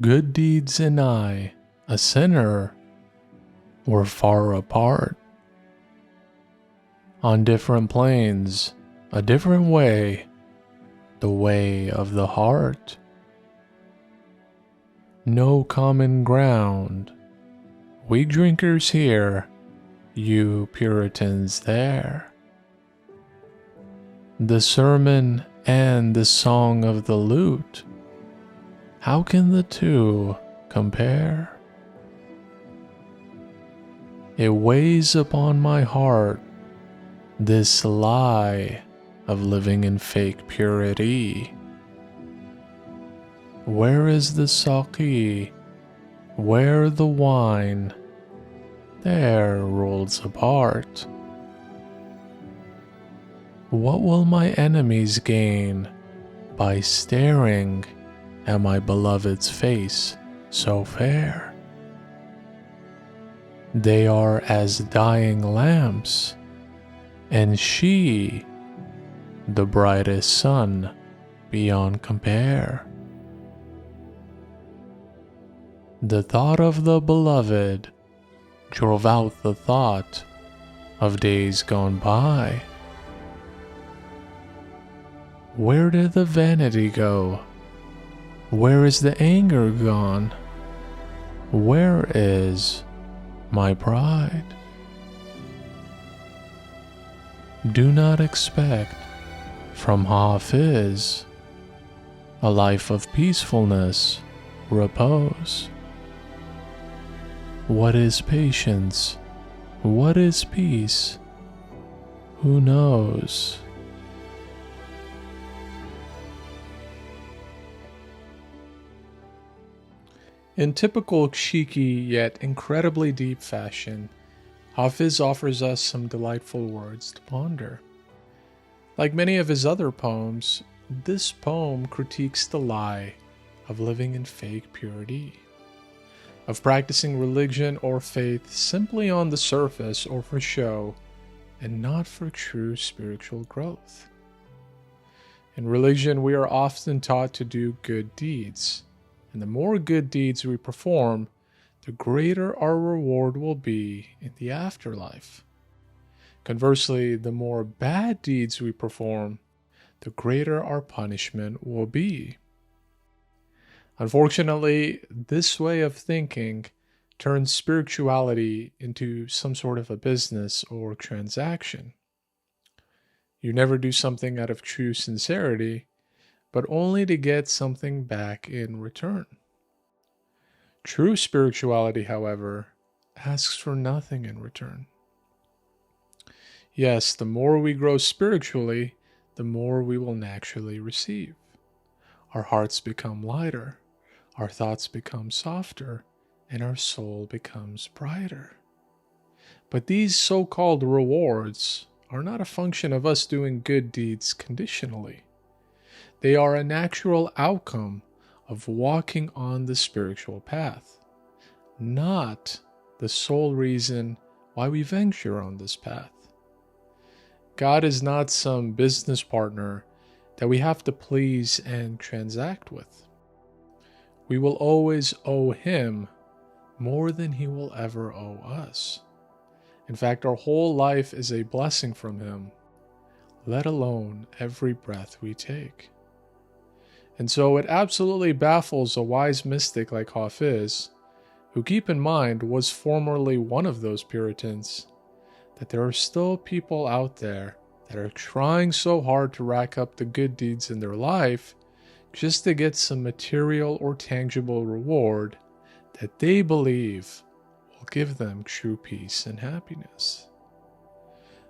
good deeds and I, a sinner, were far apart. On different planes, a different way, the way of the heart. No common ground, we drinkers here, you puritans there. The sermon and the song of the lute, how can the two compare? It weighs upon my heart, this lie of living in fake purity. Where is the sake? Where the wine? There rules apart. What will my enemies gain by staring at my beloved's face so fair? They are as dying lamps, and she, the brightest sun beyond compare. The thought of the beloved drove out the thought of days gone by. Where did the vanity go? Where is the anger gone? Where is my pride? Do not expect from Hafiz a life of peacefulness, repose. What is patience? What is peace? Who knows? In typical cheeky yet incredibly deep fashion, Hafiz offers us some delightful words to ponder. Like many of his other poems, this poem critiques the lie of living in fake purity, of practicing religion or faith simply on the surface or for show, and not for true spiritual growth. In religion, we are often taught to do good deeds, and the more good deeds we perform, the greater our reward will be in the afterlife. Conversely, the more bad deeds we perform, the greater our punishment will be. Unfortunately, this way of thinking turns spirituality into some sort of a business or transaction. You never do something out of true sincerity, but only to get something back in return. True spirituality, however, asks for nothing in return. Yes, the more we grow spiritually, the more we will naturally receive. Our hearts become lighter, our thoughts become softer, and our soul becomes brighter. But these so-called rewards are not a function of us doing good deeds conditionally. They are a natural outcome of walking on the spiritual path, not the sole reason why we venture on this path. God is not some business partner that we have to please and transact with. We will always owe Him more than He will ever owe us. In fact, our whole life is a blessing from Him, let alone every breath we take. And so it absolutely baffles a wise mystic like Hafiz, who, keep in mind, was formerly one of those Puritans, that there are still people out there that are trying so hard to rack up the good deeds in their life just to get some material or tangible reward that they believe will give them true peace and happiness.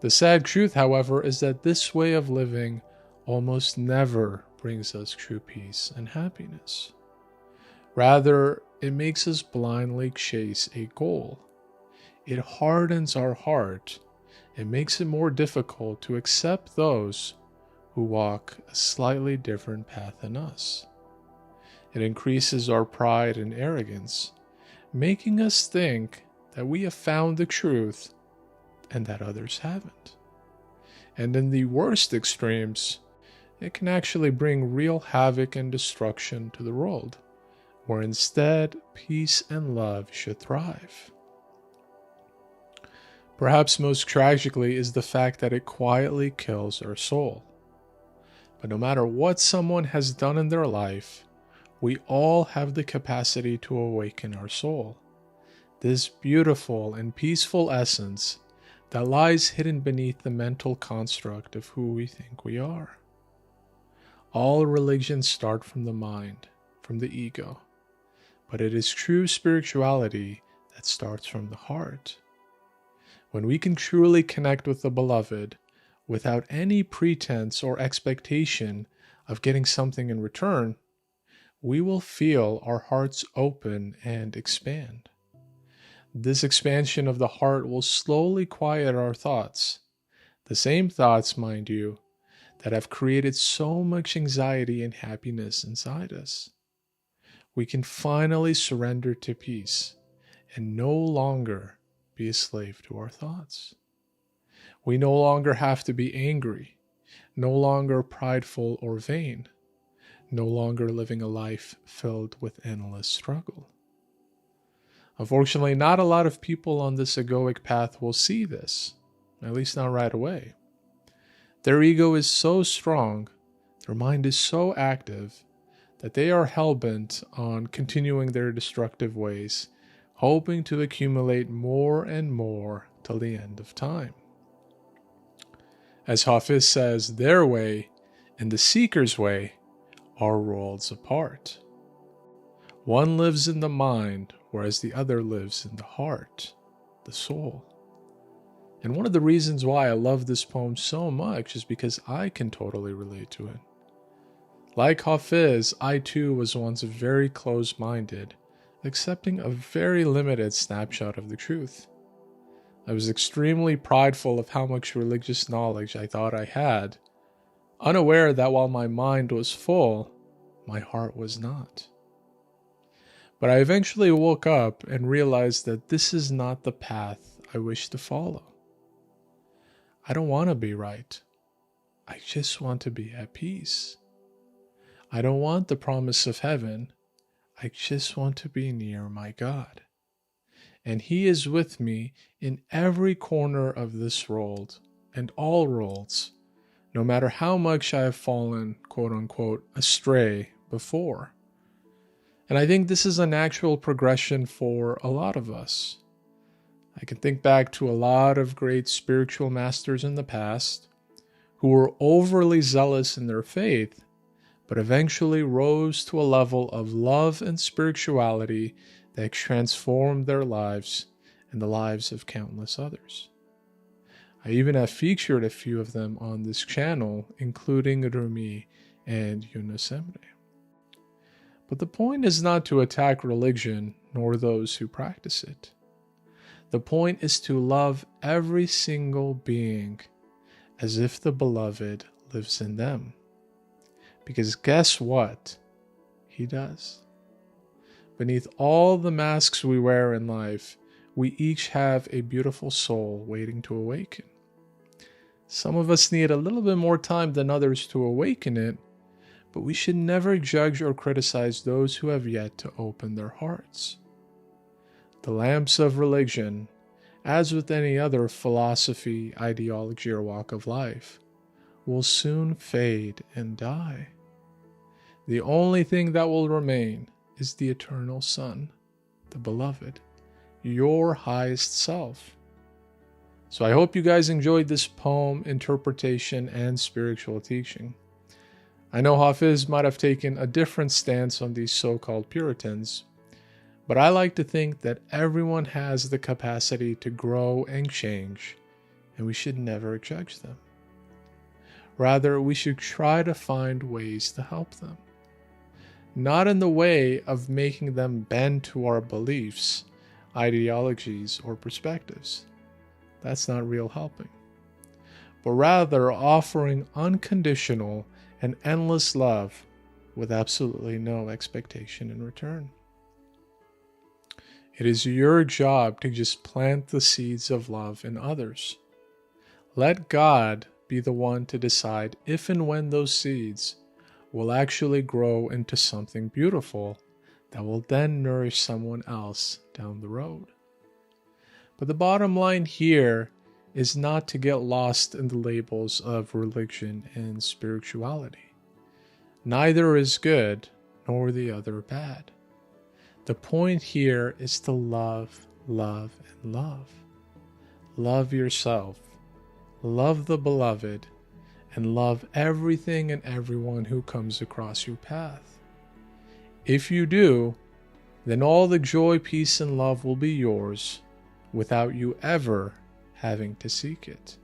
The sad truth, however, is that this way of living almost never brings us true peace and happiness. Rather, it makes us blindly chase a goal. It hardens our heart and makes it more difficult to accept those who walk a slightly different path than us. It increases our pride and arrogance, making us think that we have found the truth and that others haven't. And in the worst extremes, it can actually bring real havoc and destruction to the world, where instead peace and love should thrive. Perhaps most tragically is the fact that it quietly kills our soul. But no matter what someone has done in their life, we all have the capacity to awaken our soul, this beautiful and peaceful essence that lies hidden beneath the mental construct of who we think we are. All religions start from the mind, from the ego, but it is true spirituality that starts from the heart. When we can truly connect with the beloved without any pretense or expectation of getting something in return, we will feel our hearts open and expand. This expansion of the heart will slowly quiet our thoughts. The same thoughts, mind you, that have created so much anxiety and happiness inside us. We can finally surrender to peace and no longer be a slave to our thoughts. We no longer have to be angry, no longer prideful or vain, no longer living a life filled with endless struggle. Unfortunately, not a lot of people on this egoic path will see this, at least not right away. Their ego is so strong, their mind is so active, that they are hell-bent on continuing their destructive ways, hoping to accumulate more and more till the end of time. As Hafiz says, their way and the seeker's way are worlds apart. One lives in the mind, whereas the other lives in the heart, the soul. And one of the reasons why I love this poem so much is because I can totally relate to it. Like Hafiz, I too was once very close-minded, accepting a very limited snapshot of the truth. I was extremely prideful of how much religious knowledge I thought I had, unaware that while my mind was full, my heart was not. But I eventually woke up and realized that this is not the path I wish to follow. I don't want to be right. I just want to be at peace. I don't want the promise of heaven. I just want to be near my God. And He is with me in every corner of this world and all worlds, no matter how much I have fallen, quote unquote, astray before. And I think this is a natural progression for a lot of us. I can think back to a lot of great spiritual masters in the past who were overly zealous in their faith, but eventually rose to a level of love and spirituality that transformed their lives and the lives of countless others. I even have featured a few of them on this channel, including Rumi and Yunus Emre. But the point is not to attack religion nor those who practice it. The point is to love every single being as if the beloved lives in them. Because guess what? He does. Beneath all the masks we wear in life, we each have a beautiful soul waiting to awaken. Some of us need a little bit more time than others to awaken it, but we should never judge or criticize those who have yet to open their hearts. The lamps of religion, as with any other philosophy, ideology, or walk of life, will soon fade and die. The only thing that will remain is the eternal Sun, the beloved, your highest self. So I hope you guys enjoyed this poem, interpretation, and spiritual teaching. I know Hafiz might have taken a different stance on these so-called puritans, but I like to think that everyone has the capacity to grow and change, and we should never judge them. Rather, we should try to find ways to help them. Not in the way of making them bend to our beliefs, ideologies, or perspectives. That's not real helping. But rather offering unconditional and endless love with absolutely no expectation in return. It is your job to just plant the seeds of love in others. Let God be the one to decide if and when those seeds will actually grow into something beautiful that will then nourish someone else down the road. But the bottom line here is not to get lost in the labels of religion and spirituality. Neither is good, nor the other bad. The point here is to love, love, and love. Love yourself, love the beloved, and love everything and everyone who comes across your path. If you do, then all the joy, peace, and love will be yours without you ever having to seek it.